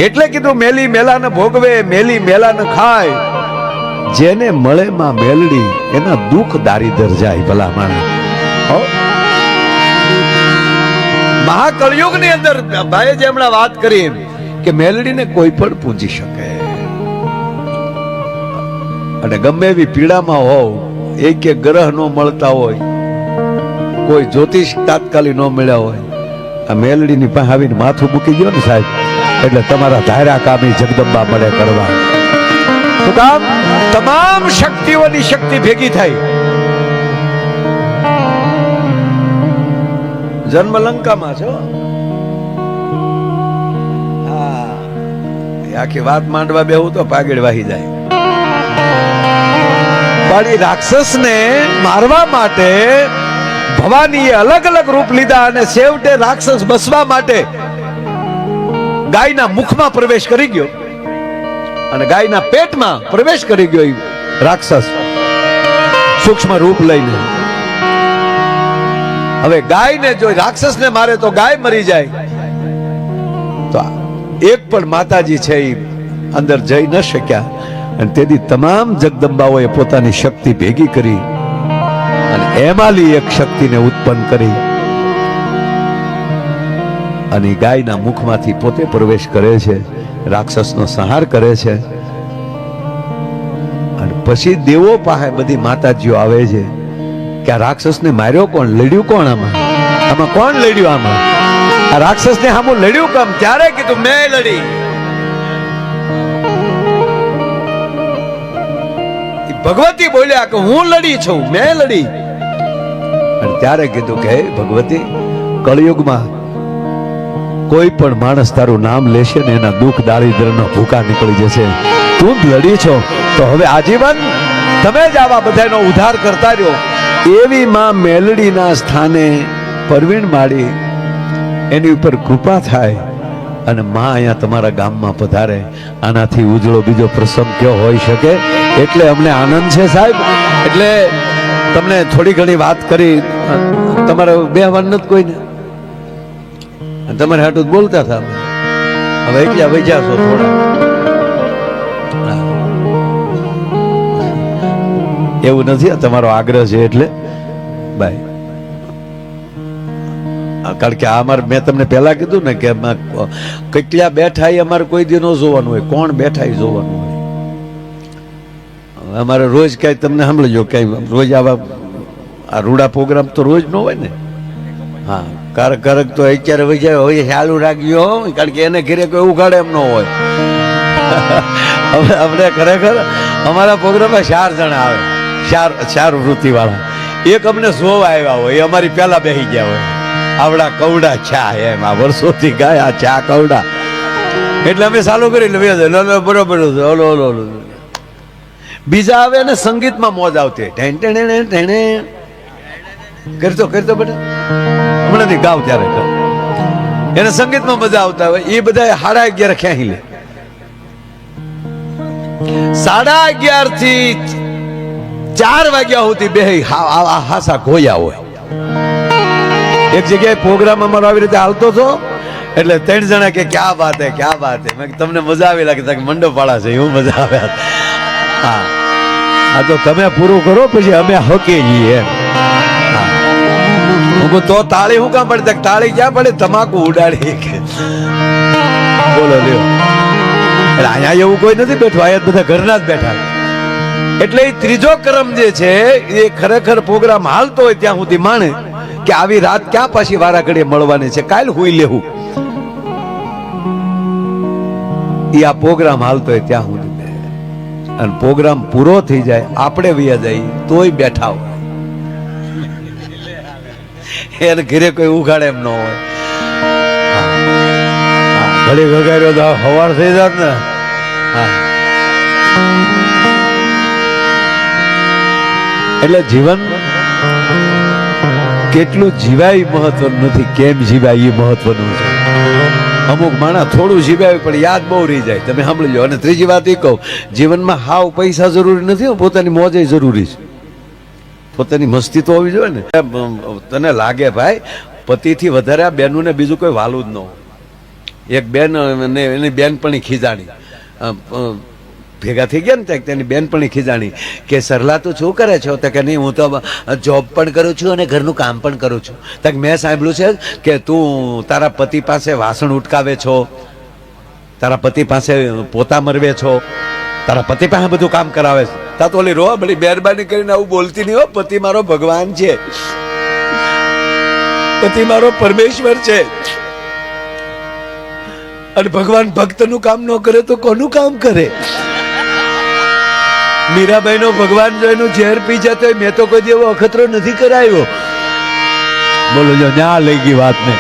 એટલે કીધું મેલી મેલાને ભોગવે મેલી મેલાને ખાય, જેને મળે માં મેલડી એના દુઃખ દારીદર જાય ભલા માણસ. મહાકળયુગ ની અંદર ભાઈએ જે હમણાં વાત કરી કે મેલડીને કોઈ પણ પૂજી શકે, અને ગમે એવી પીડામાં હોવ, એક ગ્રહ નો મળતા હોય, કોઈ જ્યોતિષ તાત્કાલિક ન મળ્યા હોય, આ મેલડીની પાસે આવીને માથું મૂકી દો ને સાહેબ, એટલે તમારા ધાર્યા કામી જગદંબા મળે કરવા. શું કામ? તમામ શક્તિઓની શક્તિ ભેગી થાય. જન્મ લંકામાં છો. આખી વાત માંડવા બેહું તો પાગડ વાહી જાય. પણ એ રાક્ષસને મારવા માટે ભવાનીએ અલગ અલગ રૂપ લીધા, અને છેવટે રાક્ષસ બસવા માટે ગાયના મુખમાં પ્રવેશ કરી ગયો, અને ગાયના પેટમાં પ્રવેશ કરી ગયો એ રાક્ષસ સૂક્ષ્મ રૂપ લઈને. હવે ગાયને જો રાક્ષસને મારે તો ગાય મરી જાય, તો એક પણ માતાજી છે એ અંદર જઈ ન શક્યા, અને તેથી તમામ જગદંબાઓએ પોતાની શક્તિ ભેગી કરી અને એમાંલી એક શક્તિને ઉત્પન્ન કરી, અને ગાયના મુખમાંથી પોતે પ્રવેશ કરે છે, રાક્ષસનો સંહાર કરે છે. અને પછી દેવો પાસે બધી માતાજીઓ આવે છે કે આ રાક્ષસને માર્યો કોણ, લડ્યું કોણ, આમાં કોણ લડ્યું, આમાં આ રાક્ષસને સામું લડ્યું કેમ? ત્યારે કીધું મેં લડી. ભગવતી બોલ્યા કે હું લડી છું, મેં લડી. અને ત્યારે કીધું કે ભગવતી, કળયુગમાં કોઈ પણ માણસ તારું નામ લેશે ને એના દુઃખ દારિદ્ર્યનો ભૂકા નીકળી જશે. તું લડી છો તો હવે આજીવન તમે જ આવા બધાનો ઉદ્ધાર કરતા રહ્યો. એવી માં મેલડીના સ્થાને પરવીણ માળી એની ઉપર કૃપા થાય, અને માં અહીંયા તમારા ગામમાં પધારે. આનાથી ઉજળો બીજો પ્રસંગ કયો હોઈ શકે? એટલે અમને આનંદ છે સાહેબ. એટલે તમને થોડી ઘણી વાત કરી, તમારે બેહવાનું નથી કોઈને, તમારે હાટું બોલતા હતા. હવે એકલા વૈજા છો થોડા, એવું નથી, તમારો આગ્રહ છે એટલે ભાઈ. કારણ કે અમારે મેં તમને પહેલા કીધું ને કે કેટલા બેઠા એ અમારે કોઈ દી ન જોવાનું હોય, કોણ બેઠા એ જોવાનું હોય. અમારે રોજ કઈ તમને સાંભળજો, કઈ રોજ આવા આ રૂડા પ્રોગ્રામ તો રોજ ન હોય ને. હા, કારક તો અત્યારે વૈજા હોય ચાલુ રાખજો, કારણ કે એને ઘરે કોઈ ઉઘાડે એમ ન હોય. આપણે ખરેખર અમારા પ્રોગ્રામમાં 4 જણા આવે, 4 વૃત્તિ વાળા. એક અમને જોવા આવ્યા હોય, એ અમારી પહેલા બેસી ગયા હોય. આવડા કવડા ચા એમ આ વર્ષોથી ગાય આ ચા કવડા, એટલે અમે ચાલુ કરી બરોબર. ઓલો ઓલો ઓલો બીજા આવે ને સંગીતમાં મોજ આવતી, કરતો કરતો બેટા હમણાંથી ગાવ ત્યારે એને સંગીતમાં મજા આવતા હોય. એ બધા 11:30 ખેંચી લે. 11:30 થી 4 વાગ્યા સુધી બે હાસા ખોયા હોય. એક જગ્યાએ પ્રોગ્રામ અમારો આવી રીતે હાલતો હતો, એટલે 3 જણા કે ક્યાં વાત હે ક્યાં વાત હે. મેં તમને મજા આવી લાગે મંડપ વાળા છે એવું મજા આવે. હા, આ તો તમે પૂરું કરો પછી અમે હકે જઈએ એમ. તો તાળી શું કામ પડે? તાળી ક્યાં પડે? તમાકુ ઉડાડી. બોલો લ્યો. એટલે અહીંયા એવું કોઈ નથી બેઠું, અહીંયા બધા ઘરના જ બેઠા. એટલે એ ત્રીજો ક્રમ જે છે એ ખરેખર પ્રોગ્રામ હાલતો હોય ત્યાં સુધી માણે કે આવી રાત ક્યાં પાછી વારા ઘડીએ મળવાની છે, કાલ હુઈ લેવું. એ આ પ્રોગ્રામ હાલતો હોય ત્યાં સુધી, અને પ્રોગ્રામ પૂરો થઈ જાય આપણે વયા જાય તોય બેઠા હોય. એને ઘરે કોઈ ઉઘાડે એમ ન હોય. ઘડી વગાડ્યો તો હવાર થઈ જાત ને. એટલે જીવન કેટલું જીવાય મહત્વનું નથી, કેમ જીવાય એ મહત્વનું છે. અમુક માણસ થોડું જીવાય પણ યાદ બહુ રહી જાય. તમે સાંભળજો. અને ત્રીજી વાત એ કહું, જીવનમાં હાવ પૈસા જરૂરી નથી, પોતાની મોજ જરૂરી છે. પોતાની મસ્તી તો હોવી જોઈએ ને. તને લાગે ભાઈ પતિથી વધારે આ બેનું ને બીજું કોઈ વાલું જ ન હોય, એક બેન ને એની બેનપણી ખીજાણી, ભેગા થઈ ગયા ને તેની બેનપણી ખીજાણી કે સરલા તું શું કરે છો? તો કે નહીં, હું તો જોબ પણ કરું છું અને ઘરનું કામ પણ કરું છું. તક મેં સાંભળ્યું છે કે તું તારા પતિ પાસે વાસણ ઉટકાવે છો, તારા પતિ પાસે પોતા મરવે છો, તારા પતિ પાસે બધું કામ કરાવે છે. તા તો ઓલી રો બધી મહેરબાની કરીને આવું બોલતી નહીં હો. પતિ મારો ભગવાન છે, પતિ મારો પરમેશ્વર છે, અને ભગવાન ભક્તનું કામ ન કરે તો કોનું કામ કરે? મીરાબાઈ નો ભગવાન જો એનું ઝેર પી જતો હોય, મેં તો કોઈ એવો અખતરો નથી કરાયો. બોલો જો ન્યા લઈ ગઈ વાત ને.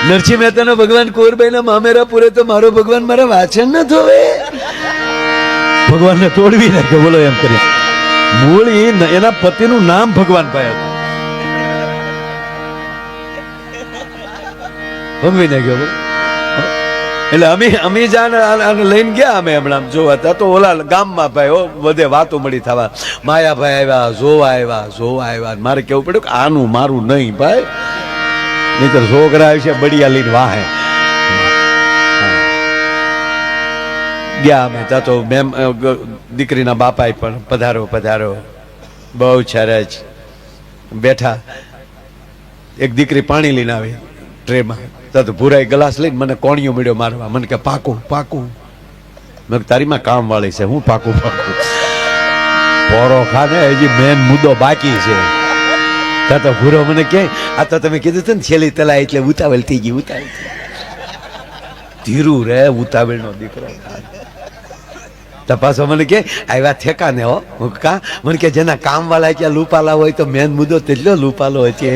નરસિંહ મહેતા નો ભગવાન કુંવરબાઈ ના મામેરા પૂરે તો મારો ભગવાન મારા વાચન ન ધોવે, ભગવાનને તોડવી નાખ્યો. બોલો એમ કરી મૂળ એના પતિનું નામ ભગવાન ભાઈ હતું, ભગવી નાખ્યો. બોલો એટલે અમે જાણ લઈને ગયા, અમે હમણાં જોવા હતા તો ઓલા ગામમાં ભાઈ બધે વાતો મળી થવા, માયાભાઈ આવ્યા, જોવા આવ્યા. મારે કેવું પડ્યું કે આનું મારું નહીં ભાઈ, નહીતર છોકરા આવશે બળિયા લઈને વાહે. ગયા અમે ત્યાં તો મેમ દીકરીના બાપાએ પણ પધારો પધારો, બહુ સરસ બેઠા. એક દીકરી પાણી લઈને આવી ટ્રેમાં, તો ભૂરાઈ ગ્લાસ લઈને મને કોણિયો મળ્યો મારવા. મને કે પાકું પાકું. મેં તારીમાં કામ વાળી છે, હું પાકું પાકું. પોરો ખાને હજી મેન મુદ્દો બાકી છે. ત્યાં તો ભૂરો મને કે આ તો તમે કીધું હતું ને છેલ્લી તલા એટલે ઉતાવળ થઈ ગઈ. ઉતાવળ ધીરું રે, ઉતાવળ નો દીકરો. તપાસો મને કે આવ્યા ઠેકા ને હો. કા મને કે જેના કામ વાળા ત્યાં લૂપાલા હોય તો મેન મુદ્દો તેટલો લૂપાલો હોય છે.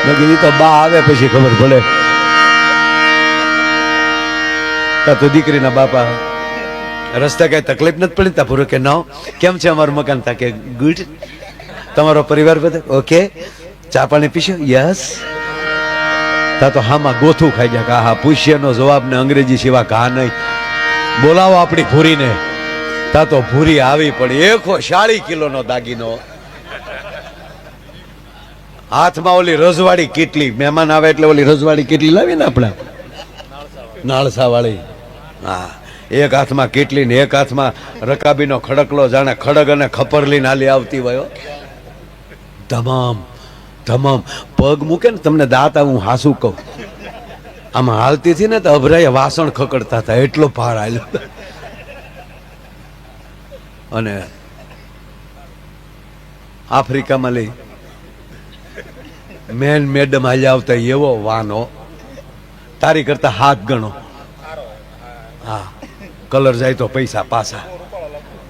મેં કીધું તો બા આવે પછી ખબર પડે. તો દીકરીના બાપા રસ્તા કઈ તકલીફ નથી પડી? તા પૂરો કે ના. કેમ છે અમારું મકાન? તા કે ગુડ. તમારો પરિવાર બધો ઓકે? ચા પાણી પીશો? યસ. તા તો હામાં ગોથું ખાઈ ગયા. હા, પૂછ્યનો જવાબ ને અંગ્રેજી સિવાય ઘા નહીં. બોલાવો આપણી ભૂરીને. તા તો ભૂરી આવી પડી, 140 કિલોનો દાગીનો હાથમાં. ઓલી રજવાડી કીટલી, મહેમાન આવે એટલે ઓલી રજવાડી કીટલી લાવી ને આપણે નાળસા વાળી. હા, એક હાથમાં કીટલી ને એક હાથમાં રકાબીનો ખડકલો, જાણે ખડગ અને ખપરલી નાલી આવતી હોય. તમામ તમામ પગ મૂકે ને તમને દાંત હું હાસું કહું, આમાં હાલતી હતી ને તો અભરાય વાસણ ખકડતા હતા, એટલો ભાર હાલ્યો. અને આફ્રિકામાં લઈ મેન મેડમ હાલ્યા આવતા એવો વાનો, તારી કરતા હાથ ગણો. હા, કલર જાય તો પૈસા પાછા.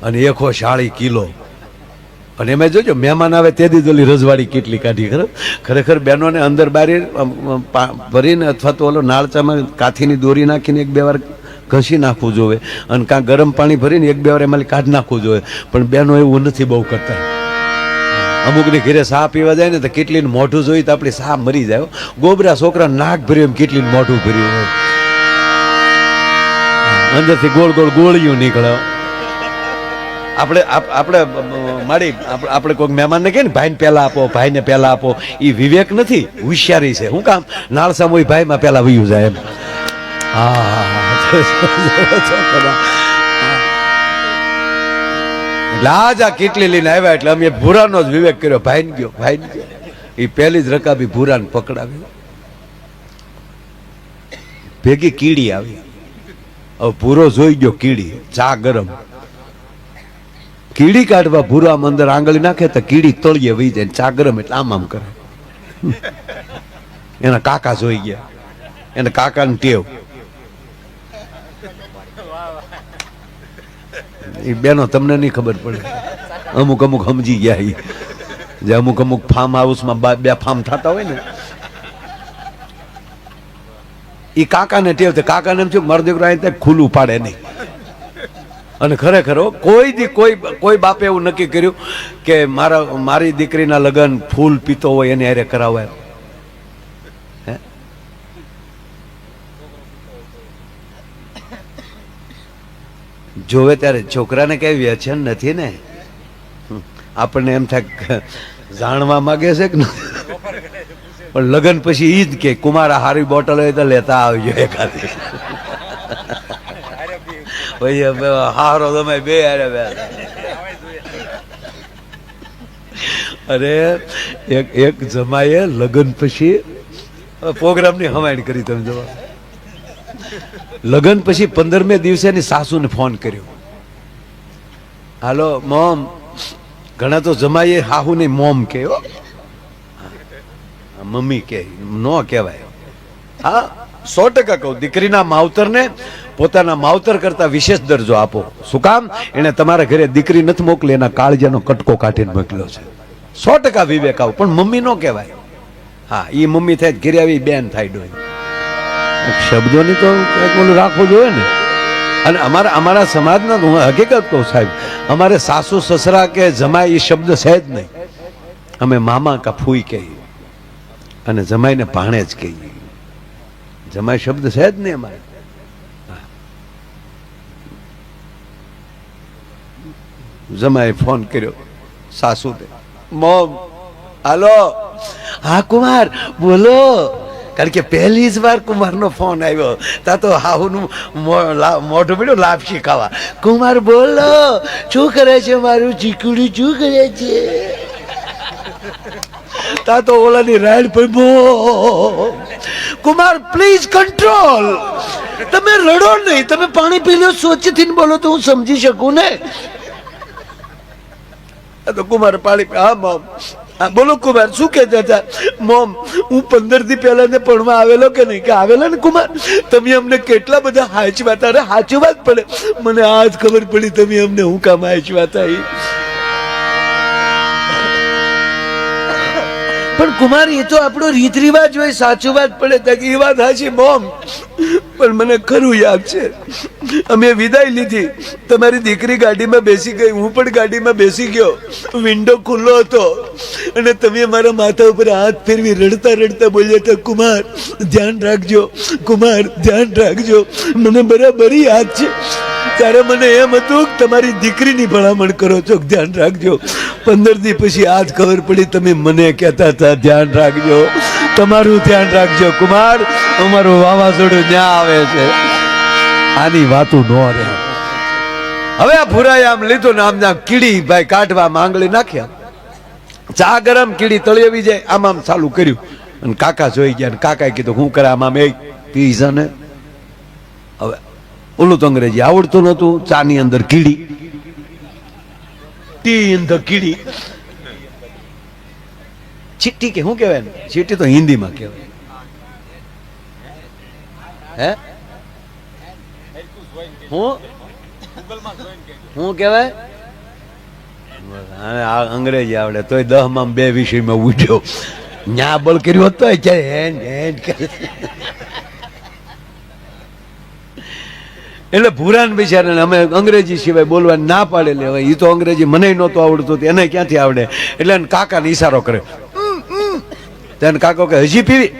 અને 140 કિલો. અને એમાં જોજો મહેમાન આવે તે દી ઓલી રજવાડી કેટલી કાઢી. ખરેખર બહેનોને અંદર બારી ભરીને અથવા તો ઓલો નાળચામાં કાથીની દોરી નાખીને 1-2 વાર ઘસી નાખવું જોઈએ, અને કાં ગરમ પાણી ભરીને 1-2 વાર એમાં કાઢી નાખવું જોઈએ. પણ બહેનો એવું નથી બહુ કરતા. અમુકની ઘરે સા પીવા જાય ને તો કેટલી મોઢું જોઈ તો આપણી સા મરી જાય. ગોબરા છોકરા નાક ભર્યું એમ કેટલી મોઢું ભર્યું હોય, અંદરથી ગોળ ગોળ ગોળીઓ નીકળે. આપણે મારી આપણે કોઈક મહેમાનને કહે ને ભાઈને પહેલા આપો, ભાઈને પહેલા આપો, એ વિવેક નથી, હોશિયારી છે. શું કામ? નાળસામાં ભાઈમાં પહેલા વયું જાય એમ. એટલે આજ આ કેટલી લઈને આવ્યા એટલે અમે ભૂરાનો જ વિવેક કર્યો. ભાઈને ગયો, ભાઈને ગયો. એ પહેલી જ રકાબી ભૂરાને પકડાવી. ભેગી કીડી આવી. હવે ભૂરો જોઈ ગયો કીડી, ચા ગરમ. કીડી કાઢવા ભૂરા અંદર આંગળી નાખે તો કીડી તળિયે વહી જાય. ચા ગરમ એટલે આમ આમ કરે. એના કાકા જોઈ ગયા, એના કાકાની ટેવ. એ બેનો તમને નહીં ખબર પડે, અમુક અમુક સમજી ગયા. જે અમુક અમુક ફાર્મ હાઉસમાં 2 ફાર્મ થતા હોય ને, એ કાકાને ટેવ. કાકાને એમ થયું મારો દીકરો અહીં ખુલ્લું પાડે નહીં. અને ખરેખર કોઈ બાપે એવું નક્કી કર્યું કે મારી દીકરીના લગ્ન ફૂલ પીતો હોય એને હારે કરાવવા. જોવે ત્યારે છોકરાને કઈ વ્યસન નથી ને. આપણને એમ થાય જાણવા માંગે છે કે પણ લગ્ન પછી ઈ જ કે કુમાર હારી બોટલ હોય તો લેતા આવજો એકાદી. પછી હારો તમે બે અરે એક જમાએ લગ્ન પછી પ્રોગ્રામની હમાયણ કરી. તમે જોવા લગ્ન પછી 15મે દિવસે એની સાસુને ફોન કર્યો. હાલો મોમ. ઘણા તો જમાઈએ હાહુ ને મોમ કે મમ્મી કે નો કહેવાય. હા 100% કહું, દીકરીના માવતરને પોતાના માવતર કરતા વિશેષ દરજ્જો આપો. શું કામ? એને તમારા ઘરે દીકરી નથી મોકલી, એના કાળજાનો કટકો કાઢીને મોકલ્યો છે. 100% વિવેક આવું, પણ મમ્મી નો કહેવાય. હા એ મમ્મી થાય ઘરે આવી બેન થાય ડોય. શબ્દોની તો કંઈક ઓલું રાખવું જોઈએ ને. અને અમારા સમાજના હું હકીકત કહું સાહેબ, અમારે સાસુ સસરા કે જમાઈ એ શબ્દ છે જ નહીં. અમે મામા કા ફૂઈ કહીએ અને જમાઈને ભાણે જ કહીએ. જમાઈ શબ્દ છે જ નહીં અમારે. જમાઈ ફોન કર્યો સાસુને, મોમ હાલો. હા કુમાર બોલો. કારણ કે પહેલી જ વાર કુમારનો ફોન આવ્યો તા તો હાહુનું મોઢું પડ્યું લાપસી ખાવા. કુમાર બોલો, શું કરે છે મારું ચીકુડું, શું કરે છે? તા તો ઓલાની રાઈડ પર કુમાર પ્લીઝ કંટ્રોલ. તમે રડો નહીં, તમે પાણી પી લો, સોચથી બોલો તો હું સમજી શકું ને. તો કુમાર પાણી. હા મોમ. બોલો કુમાર શું કહેતા હતા? મોમ હું 15 દી પહેલા ને ભણવા આવેલો કે નહીં? કે આવેલો ને કુમાર. તમે અમને કેટલા બધા હાચવાતા. અરે હાચવા જ પડે. મને આજ ખબર પડી તમે અમને હું કામ હાચવાતા. પણ કુમાર એ તો આપણો રીત રિવાજ હોય, સાચું વાત પડે. એ વાત હાચી મોમ, પણ મને ખરું યાદ છે અમે વિદાય લીધી, તમારી દીકરી ગાડીમાં બેસી ગઈ, હું પણ ગાડીમાં બેસી ગયો, વિન્ડો ખુલ્લો હતો અને તમે મારા માથા ઉપર હાથ ફેરવી રડતા રડતા બોલ્યા હતા, કુમાર ધ્યાન રાખજો, કુમાર ધ્યાન રાખજો. મને બરાબર યાદ છે. ત્યારે મને એમ હતું કે તમારી દીકરીની ભલામણ કરો છો, ધ્યાન રાખજો. 15 દી પછી આજ ખબર પડી તમે મને કહેતા હતા ધ્યાન રાખજો. તમારું ધ્યાન રાખજો કુમાર, અમારું વાવાઝોડું ન્યા આવે છે. આની વાતું નો રહે. હવે આ ભૂરાએ આમ લીધું ને આમ કીડી ભાઈ કાઢવા માંગલી નાખ્યા. ચા ગરમ, કીડી તળિયેવી જાય. આમ આમ ચાલુ કર્યું અને કાકા જોઈ ગયા. કાકાએ કીધું હું કરે આમ એક પીઝા ને. હવે ઓલું તો અંગ્રેજી આવડતું નતું. ચા ની અંદર કીડી, ટી ઇન ધ કીડી. ચીટી કે શું કહેવાય? ચીટી તો હિન્દીમાં કહેવાય. હે હું કહેવાય? અંગ્રેજી આવડે તોય 10 માં 2 વિષયમાં ઉઠ્યો. ન્યા બળ કર્યું હોત તો એટલે ભૂરાન બિચારાને અમે અંગ્રેજી સિવાય બોલવાની ના પાડેલી. હવે એ તો અંગ્રેજી મને નહોતું આવડતું, એને ક્યાંથી આવડે? એટલે કાકાને ઈશારો કરે. તેને કાકો કે હજી પીવી?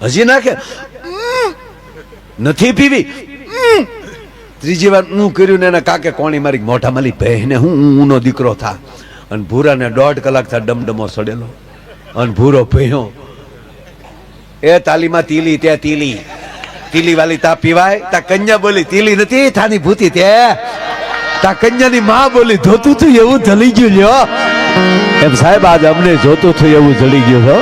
હજી નાખે? નથી પીવી. ત્રીજી વાર હું કર્યું ને એના કાકે કોણી મારી મોઢા માલી બહેને હું નો દીકરો થા. અને ભૂરાને 1.5 કલાક થા ડમડમો સડેલો. અને ભૂરો ભયો એ તાલીમાં તીલી તે તીલી તીલી વાલી તા પીવાય? તા કન્યા બોલી તીલી નથી થાની ભૂતી તે. તા કન્યાની માં બોલી જોતું થયું એવું જલી ગયું લ્યો. એમ સાહેબ આજ અમને જોતું થયું એવું જડી ગયું છો.